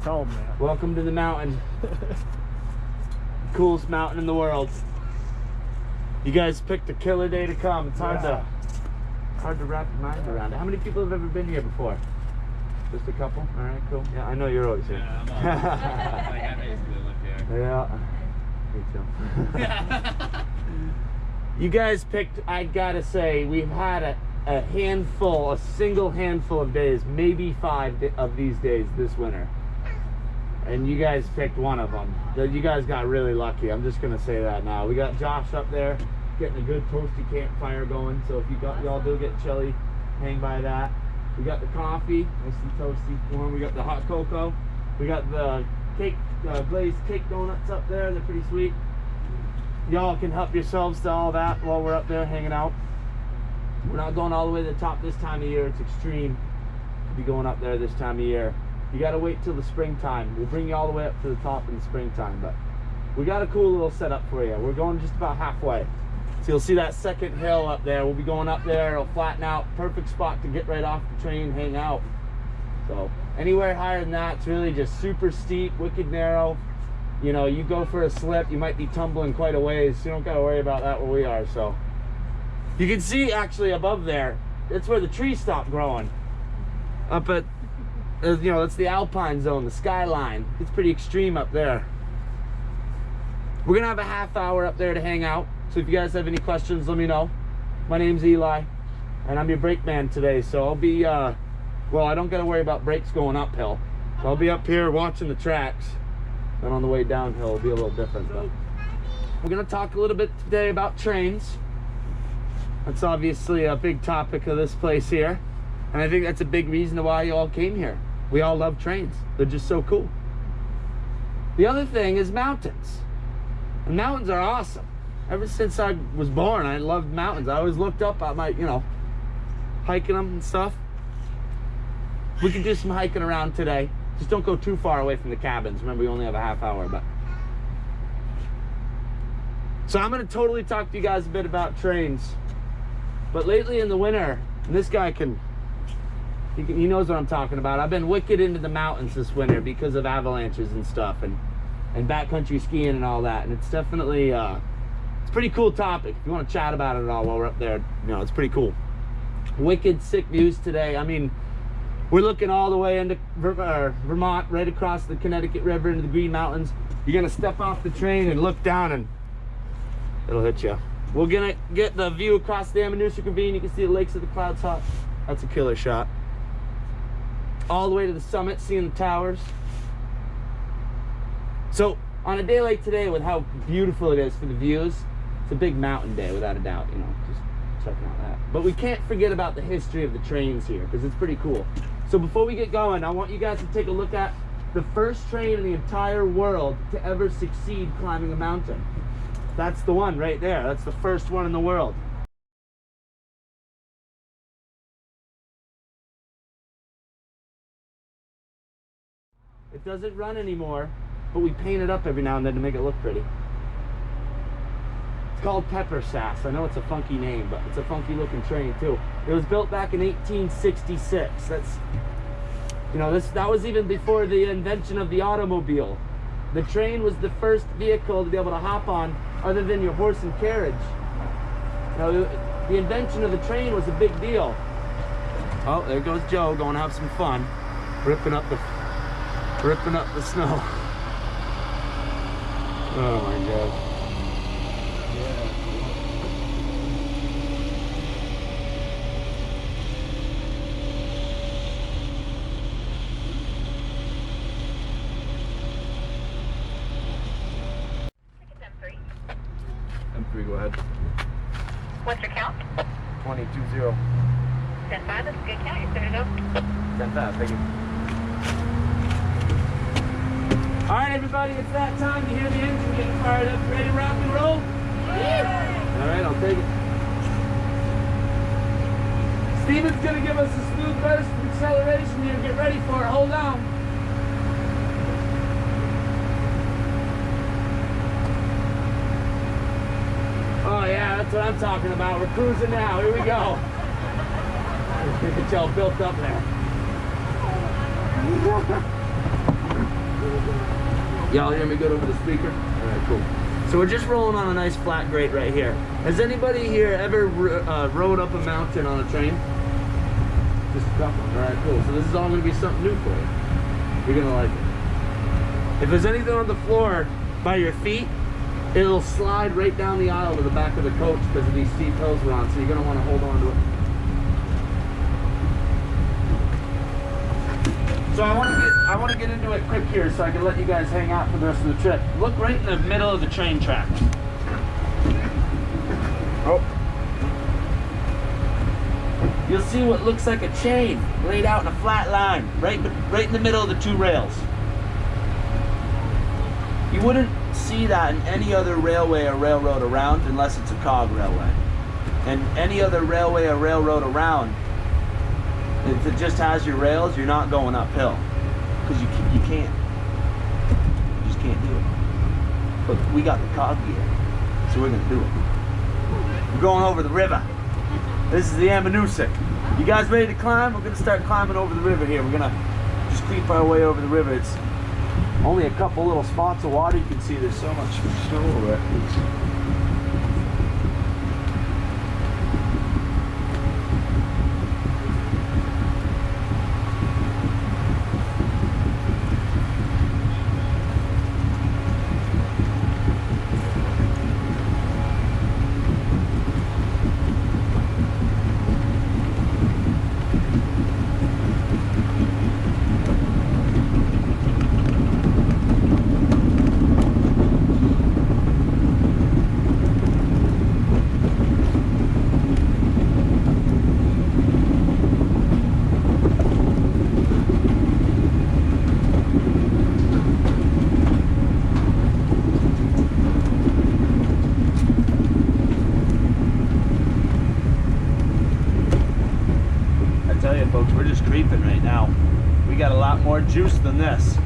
Tell them that. Welcome to the mountain. Coolest mountain in the world. You guys picked a killer day to come. It's hard to wrap your mind around it. How many people have ever been here before? Just a couple? All right, cool. Yeah, I know you're always here. Yeah, I'm always, like, I basically live here. Yeah. Me too. You guys picked, I gotta say, we've had a handful, a single handful of days, maybe 5 of these days this winter. And you guys picked one of them. You guys got really lucky. I'm just gonna say that now. We got Josh up there getting a good toasty campfire going. So if y'all do get chilly, hang by that. We got the coffee, nice and toasty warm. We got the hot cocoa. We got the cake, glazed cake donuts up there. They're pretty sweet. Y'all can help yourselves to all that while we're up there hanging out. We're not going all the way to the top this time of year. It's extreme to be going up there this time of year. You got to wait till the springtime. We'll bring you all the way up to the top in the springtime, but we got a cool little setup for you. We're going just about halfway. So you'll see that second hill up there. We'll be going up there. It'll flatten out. Perfect spot to get right off the train, hang out. So anywhere higher than that, it's really just super steep, wicked narrow. You know, you go for a slip, you might be tumbling quite a ways. You don't got to worry about that where we are. So you can see actually above there, that's where the trees stop growing. Up at, you know, that's the alpine zone, the skyline. It's pretty extreme up there. We're gonna have a half hour up there to hang out. So if you guys have any questions, let me know. My name's Eli, and I'm your brakeman today. So I'll be, well, I don't gotta worry about brakes going uphill. So I'll be up here watching the tracks. Then on the way downhill, it'll be a little different. But we're gonna talk a little bit today about trains. That's obviously a big topic of this place here. And I think that's a big reason why you all came here. We all love trains. They're just so cool. The other thing is mountains. And mountains are awesome. Ever since I was born, I loved mountains. I always looked up at my, you know, hiking them and stuff. We can do some hiking around today. Just don't go too far away from the cabins. Remember, we only have a half hour, but. So I'm gonna totally talk to you guys a bit about trains. But lately in the winter, and this guy he knows what I'm talking about. I've been wicked into the mountains this winter because of avalanches and stuff, and backcountry skiing and all that. And it's definitely, it's a pretty cool topic. If you want to chat about it at all while we're up there, you know, it's pretty cool. Wicked sick views today. I mean, we're looking all the way into Vermont, right across the Connecticut River into the Green Mountains. You're gonna step off the train and look down and it'll hit you. We're gonna get the view across the Ammonoosuc Ravine. You can see the lakes of the Clouds Hot. That's a killer shot. All the way to the summit, seeing the towers. So on a day like today, with how beautiful it is for the views, it's a big mountain day without a doubt, you know, just checking out that. But we can't forget about the history of the trains here, because it's pretty cool. So before we get going, I want you guys to take a look at the first train in the entire world to ever succeed climbing a mountain. That's the one right there. That's the first one in the world. It doesn't run anymore, but we paint it up every now and then to make it look pretty. It's called Pepper Sass. I know it's a funky name, but it's a funky looking train too. It was built back in 1866. That's, you know, that was even before the invention of the automobile. The train was the first vehicle to be able to hop on other than your horse and carriage. Now, the invention of the train was a big deal. Oh, there goes Joe going to have some fun, ripping up the snow. Oh my God. M3, go ahead. What's your count? 22-0. 10-5, that's a good count. You're clear to go. 10-5, thank you. All right, everybody, it's that time. You hear the engine getting fired up, ready to rock and roll? Yeah. All right, I'll take it. Steven's gonna give us a smooth burst of acceleration here. Get ready for it. Hold on. Oh yeah, that's what I'm talking about. We're cruising now. Here we go. Get y'all built up there. Y'all hear me good over the speaker? All right, cool. So we're just rolling on a nice flat grate right here. Has anybody here ever rode up a mountain on a train? Just a couple. All right, cool. So this is all going to be something new for you. You're going to like it. If there's anything on the floor by your feet, it'll slide right down the aisle to the back of the coach because of these steep hills we're on. So you're going to want to hold on to it. So I want to get into it quick here so I can let you guys hang out for the rest of the trip. Look right in the middle of the train tracks. Oh. You'll see what looks like a chain laid out in a flat line, right in the middle of the two rails. You wouldn't see that in any other railway or railroad around unless it's a cog railway. And any other railway or railroad around, if it just has your rails, you're not going uphill because you can't. You just can't do it. But we got the cog gear, so we're gonna do it. We're going over the river. This is the Ammonoosuc. You guys ready to climb? We're gonna start climbing over the river here. We're gonna just creep our way over the river. It's only a couple little spots of water. You can see there's so much snow over it. Juice than this.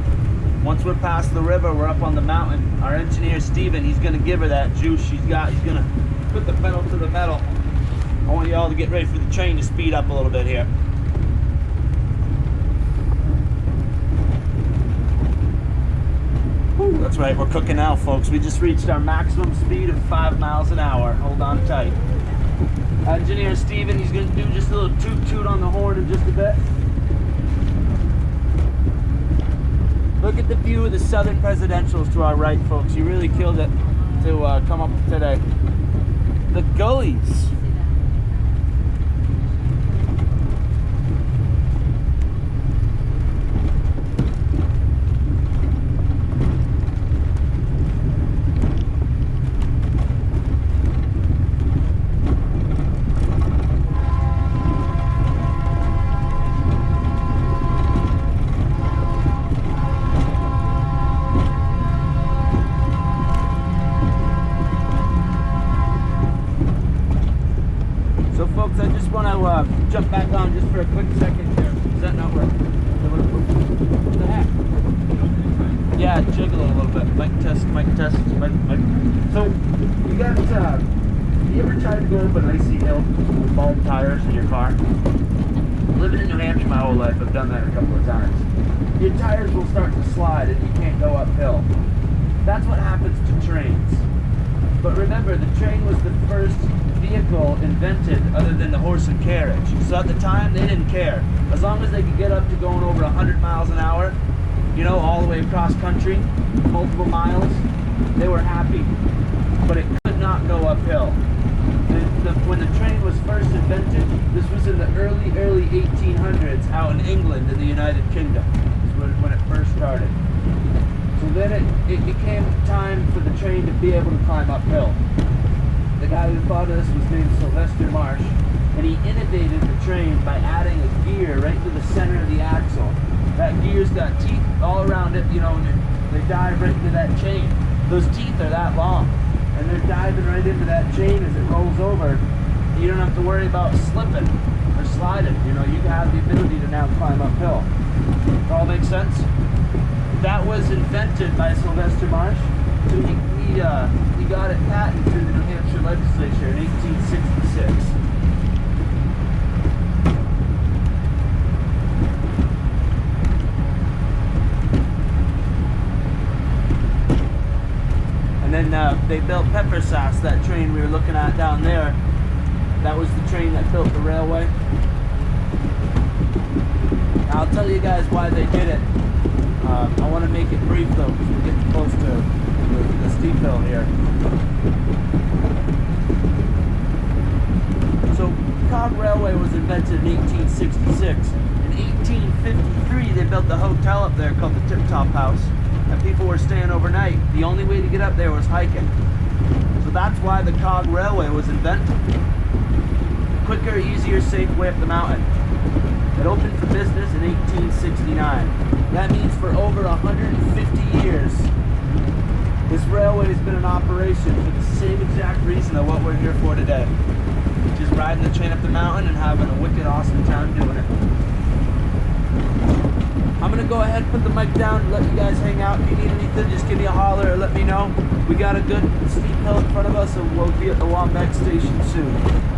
Once we're past the river, we're up on the mountain. Our engineer Steven, he's gonna give her that juice he's gonna put the pedal to the metal. I want y'all to get ready for the train to speed up a little bit here. Whew, that's right, we're cooking now, folks. We just reached our maximum speed of 5 miles an hour. Hold on tight. Engineer Steven, he's gonna do just a little toot-toot on the horn in just a bit. Look at the view of the Southern Presidentials to our right, folks. You really killed it to come up today. The gullies. Jump back on just for a quick second here. Does that not work? What the heck? Yeah, jiggle it a little bit. Mic test, mic test, mic. So, you guys, you ever tried to go up an icy hill with bald tires in your car? Living in New Hampshire my whole life, I've done that a couple of times. Your tires will start to slide and you can't go uphill. That's what happens to trains. But remember, the train was the first vehicle invented other than the horse and carriage. So at the time, they didn't care. As long as they could get up to going over 100 miles an hour, you know, all the way across country, multiple miles, they were happy. But it could not go uphill. When the train was first invented, this was in the early 1800s out in England in the United Kingdom. This was when it first started. So then it became time for the train to be able to climb uphill. The guy who thought of this was named Sylvester Marsh, and he innovated the train by adding a gear right to the center of the axle. That gear's got teeth all around it, you know, and they dive right into that chain. Those teeth are that long, and they're diving right into that chain as it rolls over. You don't have to worry about slipping or sliding. You know, you have the ability to now climb uphill. Does all make sense? That was invented by Sylvester Marsh. So he got it patented through the New Hampshire legislature in 1866. they built pepper sauce, that train we were looking at down there. That was the train that built the railway. I'll tell you guys why they did it. I want to make it brief though, because we're getting close to the steep hill here. So, Cog Railway was invented in 1866. In 1853, they built a hotel up there called the Tip Top House, and people were staying overnight. The only way to get up there was hiking. So that's why the Cog Railway was invented. Quicker, easier, safe way up the mountain. It opened for business in 1869. That means for over 150 years, this railway has been in operation for the same exact reason of what we're here for today, which is riding the train up the mountain and having a wicked awesome time doing it. I'm gonna go ahead and put the mic down and let you guys hang out. If you need anything, just give me a holler or let me know. We got a good steep hill in front of us, and we'll be at the Wombat station soon.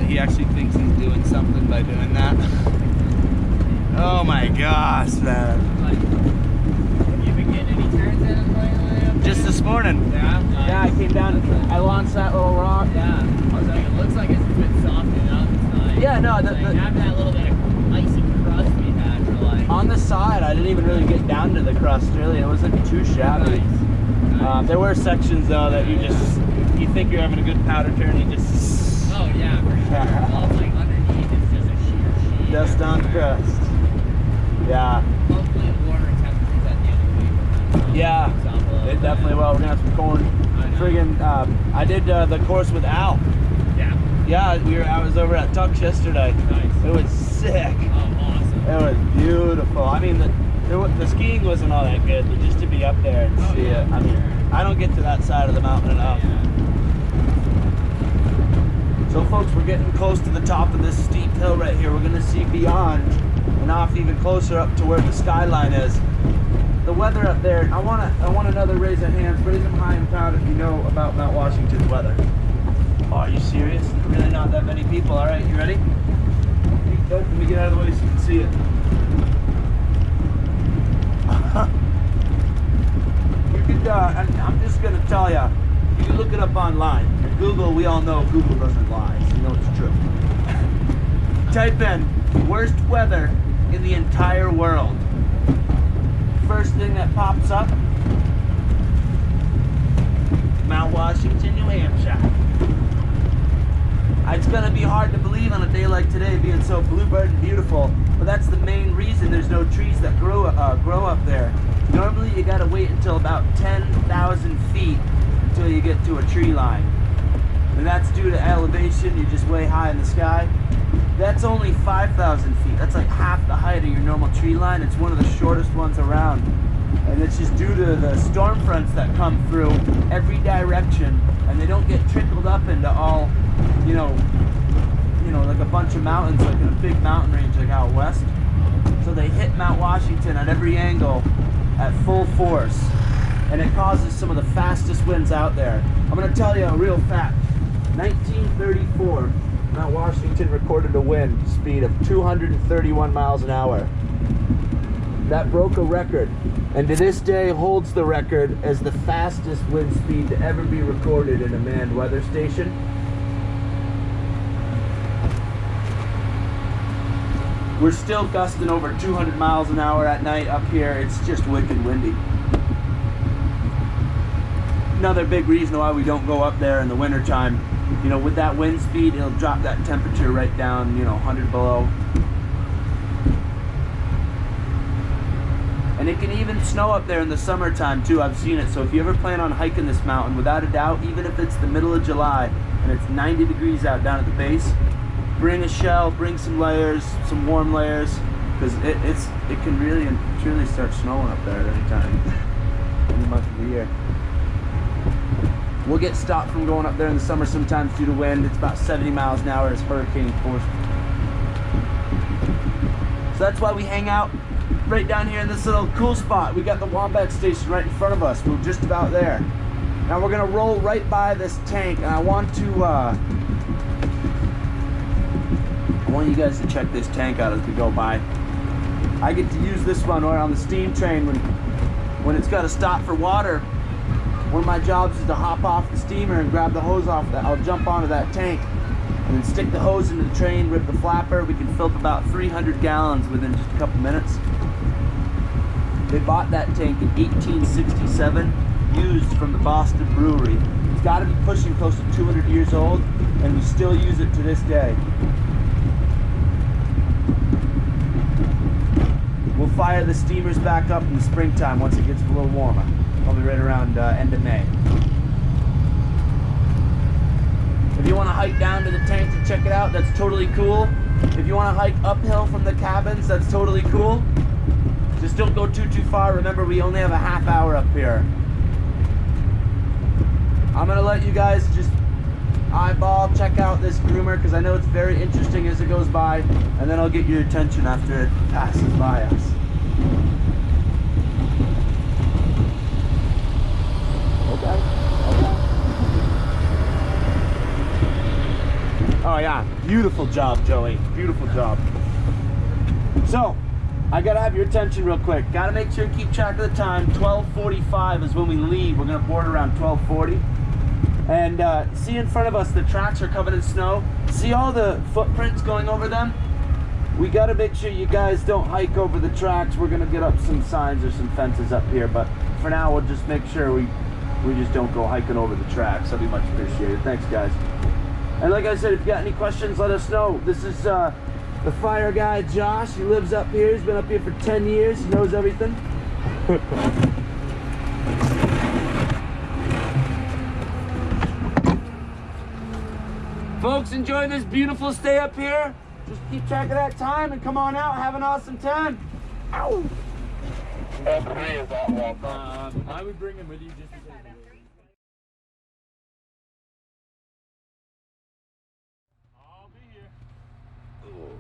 He actually thinks he's doing something by doing that. Oh my gosh, man. Have you been getting any turns in on the way up? Just this morning. Yeah? Nice. Yeah, I came down, I launched that little rock. Yeah. I was like, it looks like it's a bit softened up. It's nice. Yeah, no, Like, after that little bit of icy crust we had, we're like... on the side, I didn't even really get down to the crust, really. It wasn't too shabby. Nice. There were sections, though, that you just, you think you're having a good powder turn, you just... Oh, yeah, for sure. Well, it's like underneath, it's just a sheer sheet. Dust on crust. Yeah. Hopefully the water temperatures at the end of the week will kind of Yeah. mix up a little definitely will. We're gonna have some corn. Friggin', I did the course with Al. Yeah. Yeah, I was over at Tuck's yesterday. Nice. It was sick. Oh, awesome. It was beautiful. I mean, the skiing wasn't all that good, but just to be up there and see it. I mean, I don't get to that side of the mountain enough. So folks, we're getting close to the top of this steep hill right here. We're gonna see beyond and off even closer up to where the skyline is. The weather up there, I want another raise of hands. Raise them high and proud if you know about Mount Washington's weather. Oh, are you serious? Really not that many people. All right, you ready? Let me get out of the way so you can see it. You could, I'm just gonna tell you, you can look it up online. Google, we all know Google doesn't lie, so you know it's true. Type in worst weather in the entire world. First thing that pops up, Mount Washington, New Hampshire. It's gonna be hard to believe on a day like today being so bluebird and beautiful, but that's the main reason there's no trees that grow up there. Normally you gotta wait until about 10,000 feet until you get to a tree line. And that's due to elevation, you're just way high in the sky. That's only 5,000 feet. That's like half the height of your normal tree line. It's one of the shortest ones around. And it's just due to the storm fronts that come through every direction, and they don't get trickled up into all, you know, like a bunch of mountains, like in a big mountain range like out west. So they hit Mount Washington at every angle at full force, and it causes some of the fastest winds out there. I'm gonna tell you a real fact. 1934, Mount Washington recorded a wind speed of 231 miles an hour. That broke a record, and to this day holds the record as the fastest wind speed to ever be recorded in a manned weather station. We're still gusting over 200 miles an hour at night up here. It's just wicked windy. Another big reason why we don't go up there in the wintertime. You know, with that wind speed, it'll drop that temperature right down, 100 below. And it can even snow up there in the summertime too. I've seen it. So if you ever plan on hiking this mountain, without a doubt, even if it's the middle of July and it's 90 degrees out down at the base, bring a shell, bring some layers, some warm layers, because it can really and truly start snowing up there at any time, any month of the year. We'll get stopped from going up there in the summer sometimes due to wind. It's about 70 miles an hour. It's hurricane force. So that's why we hang out right down here in this little cool spot. We got the Wombat Station right in front of us. We're just about there. Now we're gonna roll right by this tank, and I want you guys to check this tank out as we go by. I get to use this one on the steam train when it's got to stop for water. One of my jobs is to hop off the steamer and grab the hose off that. I'll jump onto that tank and then stick the hose into the train, rip the flapper. We can fill up about 300 gallons within just a couple minutes. They bought that tank in 1867, used from the Boston Brewery. It's got to be pushing close to 200 years old, and we still use it to this day. We'll fire the steamers back up in the springtime once it gets a little warmer. Probably right around end of May. If you want to hike down to the tank to check it out, that's totally cool. If you want to hike uphill from the cabins, that's totally cool. Just don't go too far. Remember, we only have a half hour up here. I'm going to let you guys just check out this groomer, because I know it's very interesting as it goes by, and then I'll get your attention after it passes by us. Okay. Oh yeah, beautiful job, Joey. Beautiful job. So, I gotta have your attention real quick. Gotta make sure to keep track of the time. 12:45 is when we leave. We're gonna board around 12:40. And see in front of us, the tracks are covered in snow. See all the footprints going over them? We gotta make sure you guys don't hike over the tracks. We're gonna get up some signs or some fences up here, but for now, we'll just make sure we just don't go hiking over the tracks. That'd be much appreciated. Thanks, guys. And like I said, if you got any questions, let us know. This is the fire guy, Josh. He lives up here. He's been up here for 10 years. He knows everything. Folks, enjoy this beautiful stay up here. Just keep track of that time and come on out. Have an awesome time. Ow. I would bring him with you just to say I'll be here. Oh.